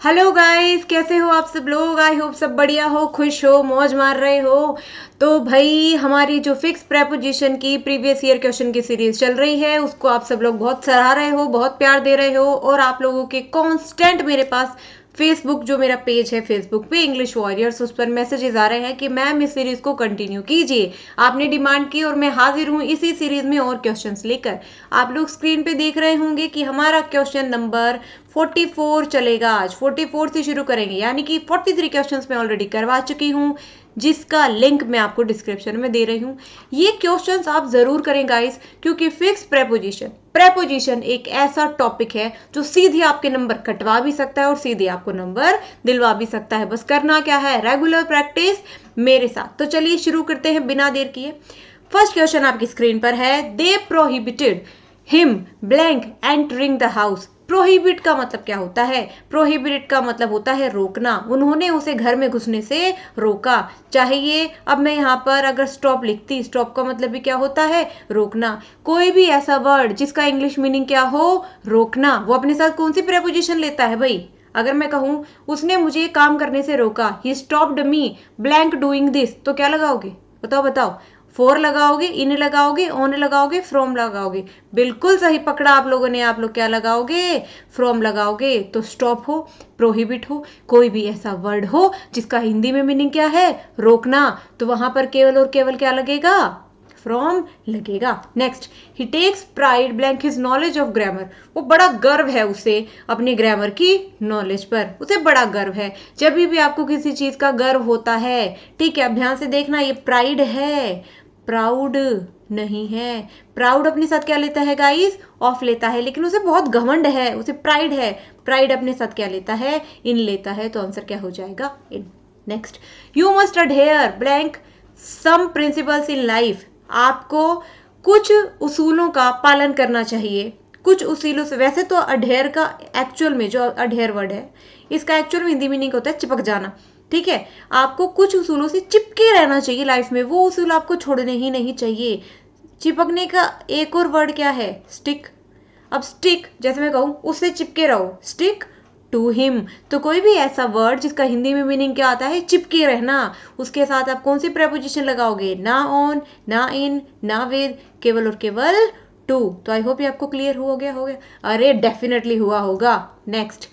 Hello guys, कैसे हो आप सब लोग। आई होप सब बढ़िया हो, खुश हो, मौज मार रहे हो। तो भाई हमारी जो फिक्स प्रेपोजिशन की प्रीवियस ईयर क्वेश्चन की सीरीज चल रही है उसको आप सब लोग बहुत सराह रहे हो, बहुत प्यार दे रहे हो और आप लोगों के कांस्टेंट मेरे पास फेसबुक जो मेरा पेज है फेसबुक पे इंग्लिश वॉरियर्स, उस पर मैसेजेस आ रहे हैं कि मैम इस सीरीज को कंटिन्यू कीजिए। आपने डिमांड की और मैं हाजिर हूँ इसी सीरीज में और क्वेश्चंस लेकर। आप लोग स्क्रीन पे देख रहे होंगे कि हमारा क्वेश्चन नंबर 44 चलेगा। आज 44 से शुरू करेंगे, यानी कि 43 क्वेश्चंस मैं ऑलरेडी करवा चुकी हूँ जिसका लिंक मैं आपको डिस्क्रिप्शन में दे रही हूँ। ये क्वेश्चंस आप जरूर करें गाइस, क्योंकि फिक्स प्रेपोजिशन एक ऐसा टॉपिक है जो सीधे आपके नंबर कटवा भी सकता है और सीधे आपको नंबर दिलवा भी सकता है। बस करना क्या है, रेगुलर प्रैक्टिस मेरे साथ। तो चलिए शुरू करते हैं बिना देर किए। फर्स्ट क्वेश्चन आपकी स्क्रीन पर है, they prohibited him blank entering the house. Prohibit का मतलब क्या होता है? प्रोहिबिट का मतलब होता है रोकना। उन्होंने उसे घर में घुसने से रोका। चाहिए अब मैं यहाँ पर अगर स्टॉप लिखती, स्टॉप का मतलब भी क्या होता है? रोकना। कोई भी ऐसा वर्ड जिसका इंग्लिश मीनिंग क्या हो, रोकना, वो अपने साथ कौन सी प्रेपोजिशन लेता है भाई? अगर मैं कहूं उसने मुझे काम करने से रोका, he stopped me blank doing this, तो क्या लगाओगे? बताओ बताओ। फोर लगाओगे, इन लगाओगे, ऑन लगाओगे, फ्रॉम लगाओगे। बिल्कुल सही पकड़ा आप लोगों ने। आप लोग क्या लगाओगे? फ्रॉम लगाओगे। तो स्टॉप हो, प्रोहिबिट हो, कोई भी ऐसा वर्ड हो जिसका हिंदी में मीनिंग क्या है? रोकना, तो वहां पर केवल और केवल क्या लगेगा? फ्रॉम लगेगा। Next, he takes pride blank his knowledge of grammar. वो बड़ा गर्व है उसे अपनी ग्रामर की नॉलेज पर, उसे बड़ा गर्व है। जब भी आपको किसी चीज का गर्व होता है, ठीक है, अब ध्यान से देखना, ये प्राइड है, प्राउड नहीं है। प्राउड अपने साथ क्या लेता है गाइस? ऑफ लेता है, लेकिन उसे बहुत घमंड है, उसे प्राइड है। प्राइड अपने साथ क्या लेता है? इन लेता है। तो आंसर क्या हो जाएगा? In. Next, you must adhere blank some principles in life. आपको कुछ उसूलों का पालन करना चाहिए। कुछ उसूलों से, वैसे तो अडेयर का एक्चुअल में जो अडेयर वर्ड है, इसका एक्चुअल में हिंदी मीनिंग होता है चिपक जाना। ठीक है, आपको कुछ उसूलों से चिपके रहना चाहिए लाइफ में, वो उसूल आपको छोड़ने ही नहीं चाहिए। चिपकने का एक और वर्ड क्या है? स्टिक। अब स्टिक, जैसे मैं कहूं उससे चिपके रहो, स्टिक टू हिम। तो कोई भी ऐसा वर्ड जिसका हिंदी में मीनिंग क्या आता है? चिपके रहना, उसके साथ आप कौन सी प्रेपोजिशन लगाओगे? ना ऑन, ना इन, ना विद, केवल और केवल टू। तो आई होप ये आपको क्लियर हो गया। अरे डेफिनेटली हुआ होगा। Next,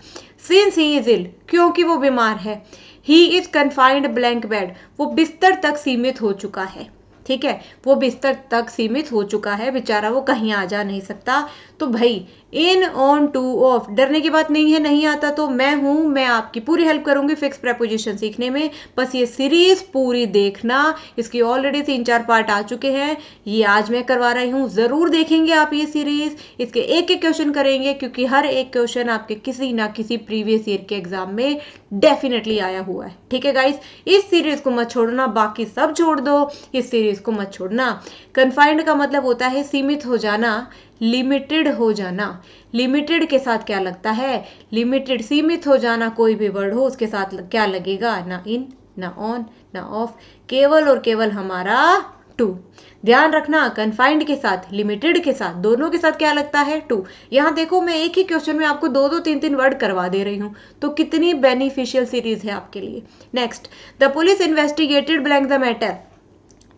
since he is ill, क्योंकि वो बीमार है। He is confined blank bed, वो बिस्तर तक सीमित हो चुका है। ठीक है, वो बिस्तर तक सीमित हो चुका है बेचारा, वो कहीं आ जा नहीं सकता। तो भाई इन, ऑन, टू, ऑफ, डरने की बात नहीं है। नहीं आता तो मैं हूं, मैं आपकी पूरी हेल्प करूंगी फिक्स प्रेपोजिशन सीखने में। बस ये सीरीज पूरी देखना, इसकी ऑलरेडी 3-4 पार्ट आ चुके हैं, ये आज मैं करवा रही हूँ। जरूर देखेंगे आप ये सीरीज, इसके एक एक क्वेश्चन करेंगे, क्योंकि हर एक क्वेश्चन आपके किसी ना किसी प्रीवियस ईयर के एग्जाम में डेफिनेटली आया हुआ है। ठीक है गाइस, इस सीरीज को मत छोड़ना, बाकी सब छोड़ दो, इस सीरीज को मत छोड़ना। कन्फाइंड का मतलब होता है सीमित हो जाना, लिमिटेड हो जाना। लिमिटेड के साथ क्या लगता है? लिमिटेड, सीमित हो जाना, कोई भी वर्ड हो उसके साथ क्या लगेगा? ना इन, ना ऑन, ना ऑफ, केवल और केवल हमारा टू। ध्यान रखना, कन्फाइंड के साथ, लिमिटेड के साथ, दोनों के साथ क्या लगता है? टू। यहां देखो, मैं एक ही क्वेश्चन में आपको 2-2, 3-3 वर्ड करवा दे रही हूं, तो कितनी बेनिफिशियल सीरीज है आपके लिए। Next, the police investigated blank the matter.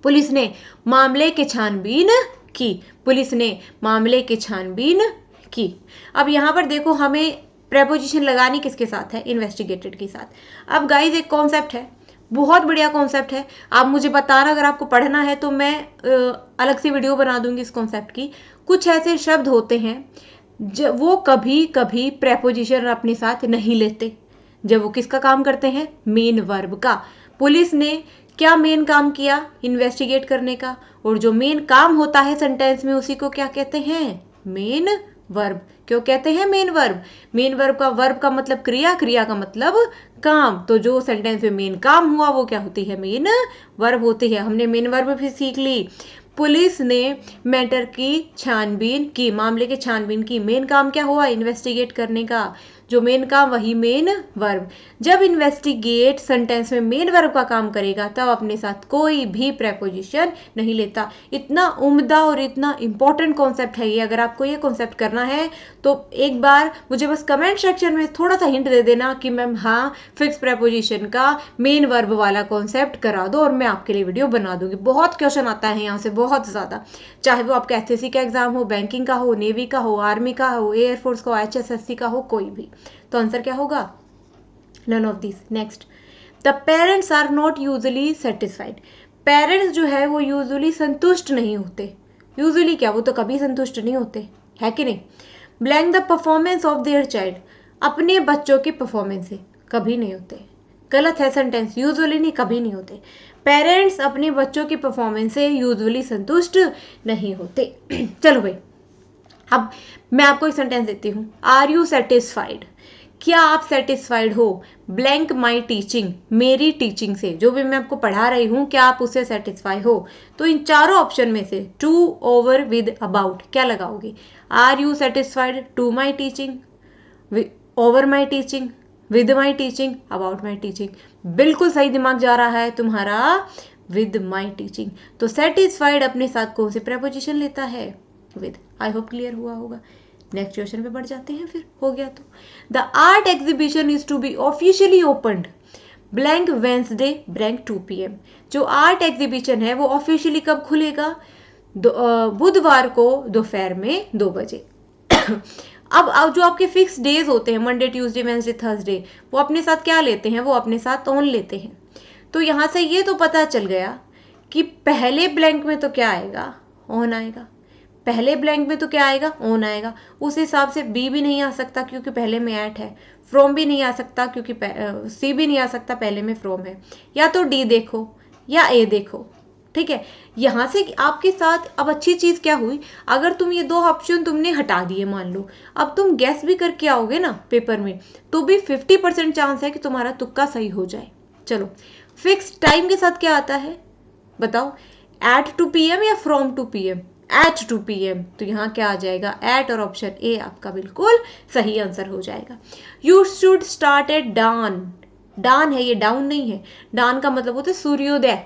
Police ने मामले की छानबीन की। पुलिस ने मामले की छानबीन की। अब यहां पर देखो, हमें प्रेपोजिशन लगानी किसके साथ है? इन्वेस्टिगेटेड के साथ। अब गाइज एक कॉन्सेप्ट है, बहुत बढ़िया कॉन्सेप्ट है। आप मुझे बताना, अगर आपको पढ़ना है तो मैं अलग से वीडियो बना दूंगी इस कॉन्सेप्ट की। कुछ ऐसे शब्द होते हैं जब वो कभी कभी प्रेपोजिशन अपने साथ नहीं लेते, जब वो किसका काम करते हैं? मेन वर्ब का। पुलिस ने क्या मेन काम किया? इन्वेस्टिगेट करने का। और जो मेन काम होता है सेंटेंस में, उसी को क्या कहते हैं? Main verb. क्यों कहते हैं मेन वर्ब? मेन वर्ब का मतलब क्रिया, क्रिया का मतलब काम। तो जो सेंटेंस में मेन काम हुआ वो क्या होती है? मेन वर्ब होती है। हमने मेन वर्ब भी सीख ली। पुलिस ने मैटर की छानबीन की, मामले की छानबीन की। मेन काम क्या हुआ? इन्वेस्टिगेट करने का। जो मेन काम वही मेन वर्ब। जब इन्वेस्टिगेट सेंटेंस में मेन वर्ब का काम करेगा तब अपने साथ कोई भी प्रेपोजिशन नहीं लेता। इतना उम्दा और इतना इंपॉर्टेंट कॉन्सेप्ट है ये। अगर आपको ये कॉन्सेप्ट करना है तो एक बार मुझे बस कमेंट सेक्शन में थोड़ा सा हिंट दे देना कि मैम हाँ फिक्स प्रेपोजिशन का मेन वर्ब वाला कॉन्सेप्ट करा दो और मैं आपके लिए वीडियो बना दूंगी। बहुत क्वेश्चन आता है यहाँ से, बहुत ज़्यादा, चाहे वो आपका एसएससी का एग्जाम हो, बैंकिंग का हो, नेवी का हो, आर्मी का हो, एयरफोर्स का हो, HSSC का हो, कोई भी। तो आंसर क्या होगा? None of this. Next, the parents are not usually satisfied. Parents जो है वो यूजुअली संतुष्ट नहीं होते। यूजुअली क्या, वो तो कभी संतुष्ट नहीं होते, है कि नहीं? Blank the performance of their child. अपने बच्चों की परफॉर्मेंस से कभी नहीं होते। गलत है सेंटेंस, यूजुअली नहीं, कभी नहीं होते। पेरेंट्स अपने बच्चों की परफॉर्मेंस से यूजुअली संतुष्ट नहीं होते। चलो भाई, अब मैं आपको एक सेंटेंस देती हूँ। Are you satisfied? क्या आप सेटिस्फाइड हो ब्लैंक माई टीचिंग, मेरी टीचिंग से, जो भी मैं आपको पढ़ा रही हूँ, क्या आप उससे सेटिस्फाई हो? तो इन चारों ऑप्शन में से टू, ओवर, विद, अबाउट क्या लगाओगे? Are you satisfied to my teaching, over my teaching, with my teaching, about my teaching? बिल्कुल सही दिमाग जा रहा है तुम्हारा, विद माई टीचिंग। तो सेटिस्फाइड अपने साथ कौन सी प्रेपोजिशन लेता है? विद। आई होप क्लियर हुआ होगा। नेक्स्ट क्वेश्चन पे बढ़ जाते हैं फिर, हो गया तो। The art exhibition is to be officially opened blank Wednesday blank 2 PM। जो आर्ट एग्जीबिशन है वो ऑफिशियली कब खुलेगा? बुधवार को दोपहर में 2 बजे। अब जो आपके फिक्स डेज होते हैं, मंडे, ट्यूसडे, वेंसडे, थर्सडे, वो अपने साथ क्या लेते हैं? वो अपने साथ ऑन लेते हैं। तो यहाँ से ये तो पता चल गया कि पहले ब्लैंक में तो क्या आएगा? ऑन आएगा। पहले ब्लैंक में तो क्या आएगा? ऑन आएगा। उस हिसाब से बी भी नहीं आ सकता क्योंकि पहले में एट है। फ्रॉम भी नहीं आ सकता क्योंकि सी भी नहीं आ सकता, पहले में फ्रॉम है। या तो डी देखो या ए देखो, ठीक है। यहाँ से आपके साथ अब अच्छी चीज़ क्या हुई, अगर तुम ये 2 ऑप्शन तुमने हटा दिए, मान लो, अब तुम गैस भी करके आओगे ना पेपर में, तो भी 50% चांस है कि तुम्हारा तुक्का सही हो जाए। चलो, फिक्स टाइम के साथ क्या आता है बताओ? एट 2 PM या फ्रॉम 2 PM? At 2 PM। तो यहाँ क्या आ जाएगा? एट, और ऑप्शन ए आपका बिल्कुल सही आंसर हो जाएगा। यू शुड स्टार्ट एट डान। डान है ये, डाउन नहीं है। डान का मतलब होता है सूर्योदय।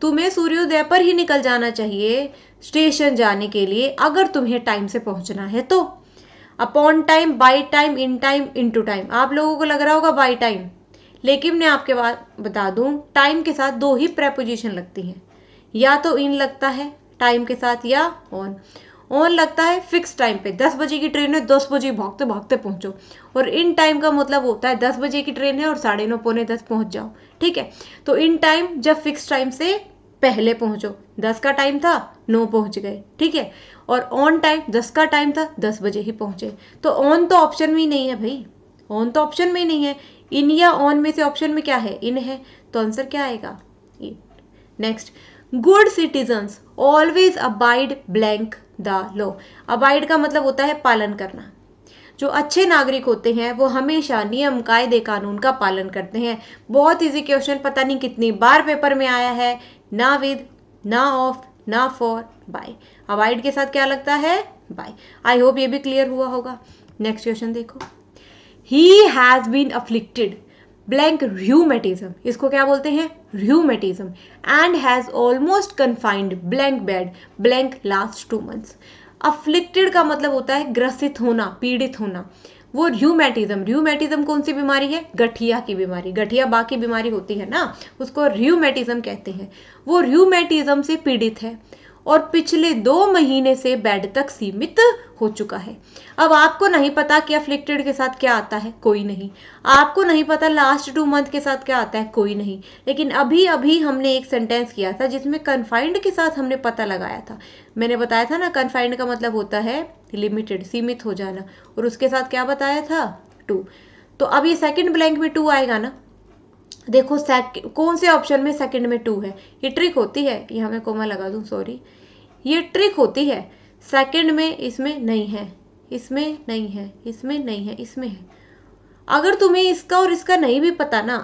तुम्हें सूर्योदय पर ही निकल जाना चाहिए स्टेशन जाने के लिए, अगर तुम्हें टाइम से पहुंचना है तो। Upon time, by time, in time, into time. आप लोगों को लग रहा होगा बाय टाइम, लेकिन मैं आपके बात बता दूं, टाइम के साथ 2 ही प्रेपोजिशन लगती हैं। या तो इन लगता है टाइम के साथ, या ऑन। ऑन लगता है फिक्स टाइम पे, 10 बजे की ट्रेन है, 10 बजे भागते भागते पहुंचो। और इन टाइम का मतलब होता है 10 बजे की ट्रेन है और 9:30 पौने 10 पहुंच जाओ, ठीक है। तो इन टाइम जब फिक्स टाइम से पहले पहुंचो, 10 का टाइम था 9 पहुंच गए, ठीक है। और ऑन टाइम 10 का टाइम था 10 बजे ही पहुंचे। तो ऑन तो ऑप्शन में ही नहीं है भाई, ऑन तो ऑप्शन में ही नहीं है। इन या ऑन में से ऑप्शन में क्या है? इन है। तो आंसर क्या आएगा? Next, good citizens always abide blank the law. Abide का मतलब होता है पालन करना। जो अच्छे नागरिक होते हैं वो हमेशा नियम, कायदे, कानून का पालन करते हैं। बहुत इजी क्वेश्चन, पता नहीं कितनी बार पेपर में आया है। ना विद, ना ऑफ, ना फॉर, बाय। अबाइड के साथ क्या लगता है? बाय। आई होप ये भी क्लियर हुआ होगा। नेक्स्ट क्वेश्चन देखो। He has been afflicted blank rheumatism. इसको क्या बोलते हैं? Rheumatism. And has almost confined blank bed blank last 2 months। Afflicted का मतलब होता है ग्रसित होना, पीड़ित होना। वो र्यूमेटिज्म, र्यूमेटिज्म कौन सी बीमारी है? गठिया की बीमारी। गठिया बाकी बीमारी होती है ना, उसको र्यूमेटिज्म कहते हैं। वो र्यूमेटिज्म से पीड़ित है और पिछले 2 महीने से बेड तक सीमित हो चुका है। अब आपको नहीं पता कि अफ्लिक्टेड के साथ क्या आता है, कोई नहीं। आपको नहीं पता लास्ट 2 month के साथ क्या आता है, कोई नहीं। लेकिन अभी अभी हमने एक सेंटेंस किया था जिसमें कन्फाइंड के साथ हमने पता लगाया था। मैंने बताया था ना, कन्फाइंड का मतलब होता है लिमिटेड, सीमित हो जाना, और उसके साथ क्या बताया था? 2। तो अब ये सेकंड ब्लैंक में 2 आएगा ना। देखो कौन से ऑप्शन में सेकंड में 2 है? ये ट्रिक होती है, यहाँ मैं कोमा लगा दूं, सॉरी, ये ट्रिक होती है। सेकंड में इसमें नहीं है, इसमें नहीं है, इसमें नहीं है, इसमें है। अगर तुम्हें इसका और इसका नहीं भी पता ना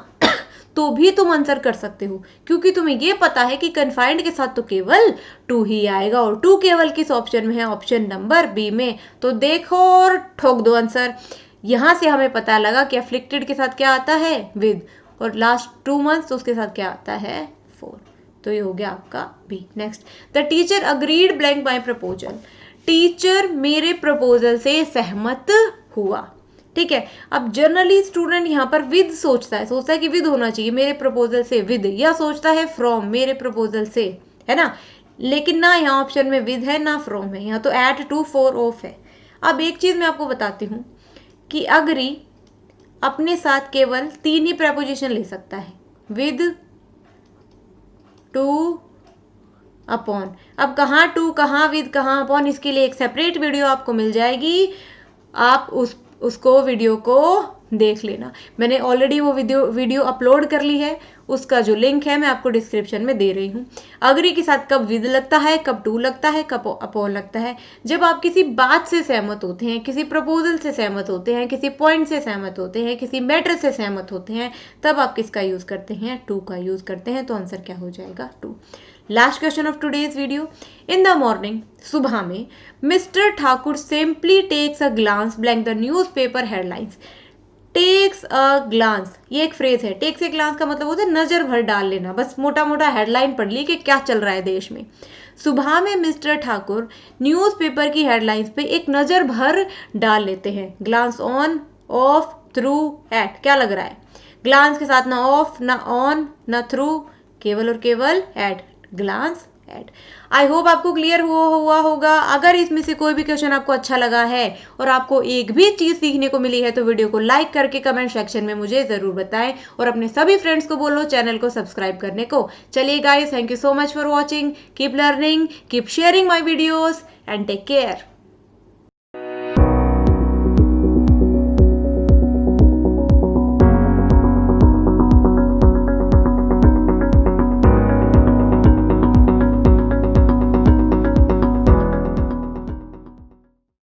तो भी तुम आंसर कर सकते हो, क्योंकि तुम्हें ये पता है कि कन्फाइंड के साथ तो केवल 2 ही आएगा, और 2 केवल किस ऑप्शन में है? ऑप्शन नंबर बी में। तो देखो और ठोक दो आंसर। यहाँ से हमें पता लगा कि अफ्लिक्टेड के साथ क्या आता है, विद, और लास्ट 2 months तो उसके साथ क्या आता है, फॉर। तो ये हो गया आपका B. Next, the teacher agreed blank my proposal. Teacher मेरे प्रपोजल से सहमत हुआ। ठीक है, अब जनरली स्टूडेंट यहाँ पर विद सोचता है कि विद होना चाहिए, मेरे प्रपोजल से विद, या सोचता है फ्रॉम, मेरे प्रपोजल से, है ना। लेकिन ना यहाँ ऑप्शन में विद है ना फ्रॉम है, यहाँ तो एट, टू, फॉर, ऑफ है। अब एक चीज मैं आपको बताती हूँ कि अग्री अपने साथ केवल 3 ही प्रेपोजिशन ले सकता है, विद, टू, अपॉन। अब कहाँ टू, कहाँ विद, कहाँ अपॉन, इसके लिए एक सेपरेट वीडियो आपको मिल जाएगी, आप उसको वीडियो को देख लेना। मैंने ऑलरेडी वो वीडियो अपलोड कर ली है, उसका जो लिंक है मैं आपको डिस्क्रिप्शन में दे रही हूँ। अग्री के साथ कब विद लगता है, कब टू लगता है, कब अपॉन लगता है, जब आप किसी बात से सहमत होते हैं, किसी प्रपोजल से सहमत होते हैं, किसी पॉइंट से सहमत होते हैं, किसी मैटर से सहमत होते हैं, तब आप किसका यूज करते हैं, टू का यूज करते हैं। तो आंसर क्या हो जाएगा, two. Last question of today's video. In the morning, सुबह में, mister Thakur simply takes a glance blank the newspaper headlines. Takes a glance, ये एक फ्रेज है। टेक्स ए ग्लांस का मतलब होता है नजर भर डाल लेना, बस मोटा मोटा हेडलाइन पढ़ ली कि क्या चल रहा है देश में। सुबह में मिस्टर ठाकुर न्यूज़पेपर की हेडलाइंस पे एक नजर भर डाल लेते हैं। Glance on, off, through, at, क्या लग रहा है, ग्लांस के साथ ना ऑफ, ना ऑन, ना थ्रू, केवल और केवल at, glance at. I hope आपको क्लियर हुआ होगा। अगर इसमें से कोई भी क्वेश्चन आपको अच्छा लगा है और आपको एक भी चीज सीखने को मिली है तो वीडियो को लाइक करके कमेंट सेक्शन में मुझे जरूर बताएं, और अपने सभी फ्रेंड्स को बोलो चैनल को सब्सक्राइब करने को। चलिए guys, thank you so much for watching, keep learning, keep sharing my videos and take care.